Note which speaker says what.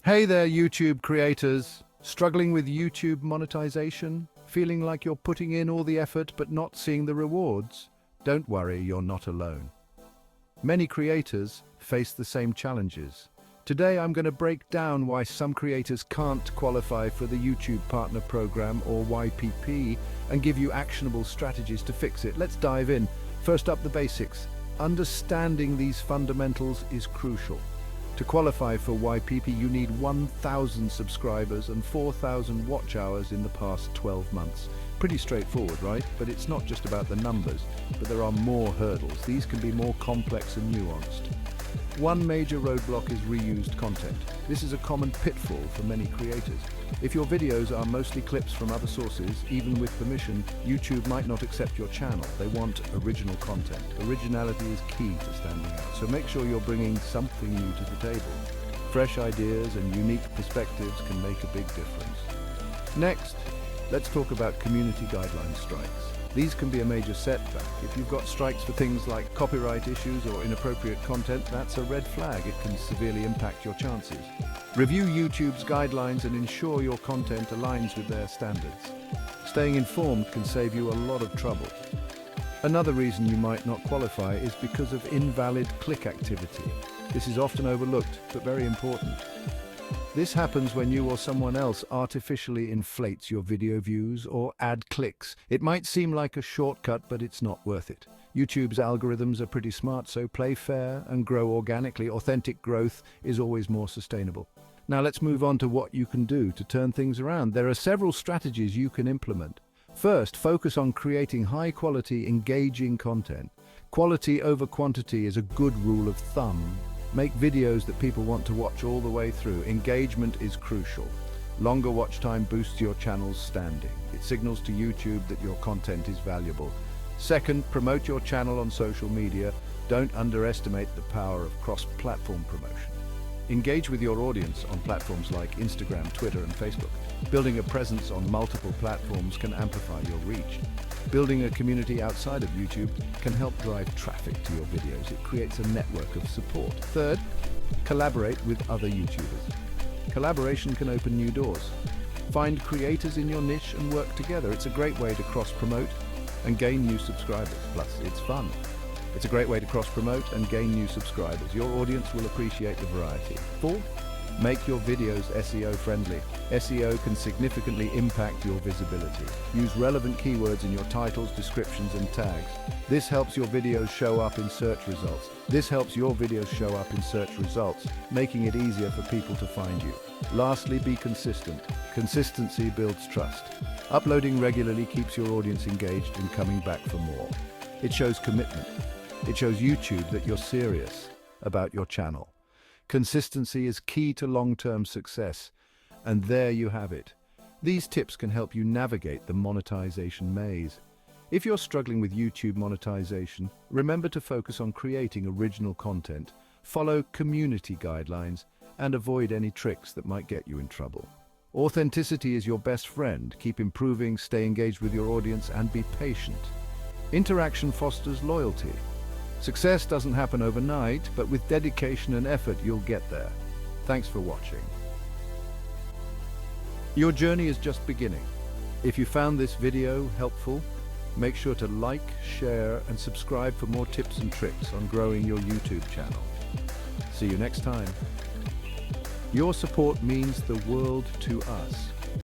Speaker 1: Hey there, YouTube creators. Struggling with YouTube monetization? Feeling like you're putting in all the effort but not seeing the rewards? Don't worry, you're not alone. Many creators face the same challenges. Today I'm going to break down why some creators can't qualify for the YouTube Partner Program or YPP and give you actionable strategies to fix it. Let's dive in. First up, the basics. Understanding these fundamentals is crucial. To qualify for YPP, you need 1,000 subscribers and 4,000 watch hours in the past 12 months. Pretty straightforward, right? But it's not just about the numbers, but there are more hurdles. These can be more complex and nuanced. One major roadblock is reused content. This is a common pitfall for many creators. If your videos are mostly clips from other sources, even with permission, YouTube might not accept your channel. They want original content. Originality is key to standing out, so make sure you're bringing something new to the table. Fresh ideas and unique perspectives can make a big difference. Next, let's talk about community guideline strikes. These can be a major setback. If you've got strikes for things like copyright issues or inappropriate content, that's a red flag. It can severely impact your chances. Review YouTube's guidelines and ensure your content aligns with their standards. Staying informed can save you a lot of trouble. Another reason you might not qualify is because of invalid click activity. This is often overlooked, but very important. This happens when you or someone else artificially inflates your video views or add clicks. It might seem like a shortcut, but it's not worth it. YouTube's algorithms are pretty smart, so play fair and grow organically. Authentic growth is always more sustainable. Now let's move on to what you can do to turn things around. There are several strategies you can implement. First, focus on creating high-quality, engaging content. Quality over quantity is a good rule of thumb. Make videos that people want to watch all the way through. Engagement is crucial. Longer watch time boosts your channel's standing. It signals to YouTube that your content is valuable. Second, promote your channel on social media. Don't underestimate the power of cross-platform promotion. Engage with your audience on platforms like Instagram, Twitter, and Facebook. Building a presence on multiple platforms can amplify your reach. Building a community outside of YouTube can help drive traffic to your videos. It creates a network of support. Third, collaborate with other YouTubers. Collaboration can open new doors. Find creators in your niche and work together. It's a great way to cross-promote and gain new subscribers. Plus, it's fun. It's a great way to cross-promote and gain new subscribers. Your audience will appreciate the variety. Fourth, make your videos SEO friendly. SEO can significantly impact your visibility. Use relevant keywords in your titles, descriptions, and tags. This helps your videos show up in search results. Making it easier for people to find you. Lastly, be consistent. Consistency builds trust. Uploading regularly keeps your audience engaged and coming back for more. It shows commitment. It shows YouTube that you're serious about your channel. Consistency is key to long-term success, and there you have it. These tips can help you navigate the monetization maze. If you're struggling with YouTube monetization, remember to focus on creating original content, follow community guidelines, and avoid any tricks that might get you in trouble. Authenticity is your best friend. Keep improving, stay engaged with your audience, and be patient. Interaction fosters loyalty. Success doesn't happen overnight, but with dedication and effort, you'll get there. Thanks for watching. Your journey is just beginning. If you found this video helpful, make sure to like, share, and subscribe for more tips and tricks on growing your YouTube channel. See you next time. Your support means the world to us.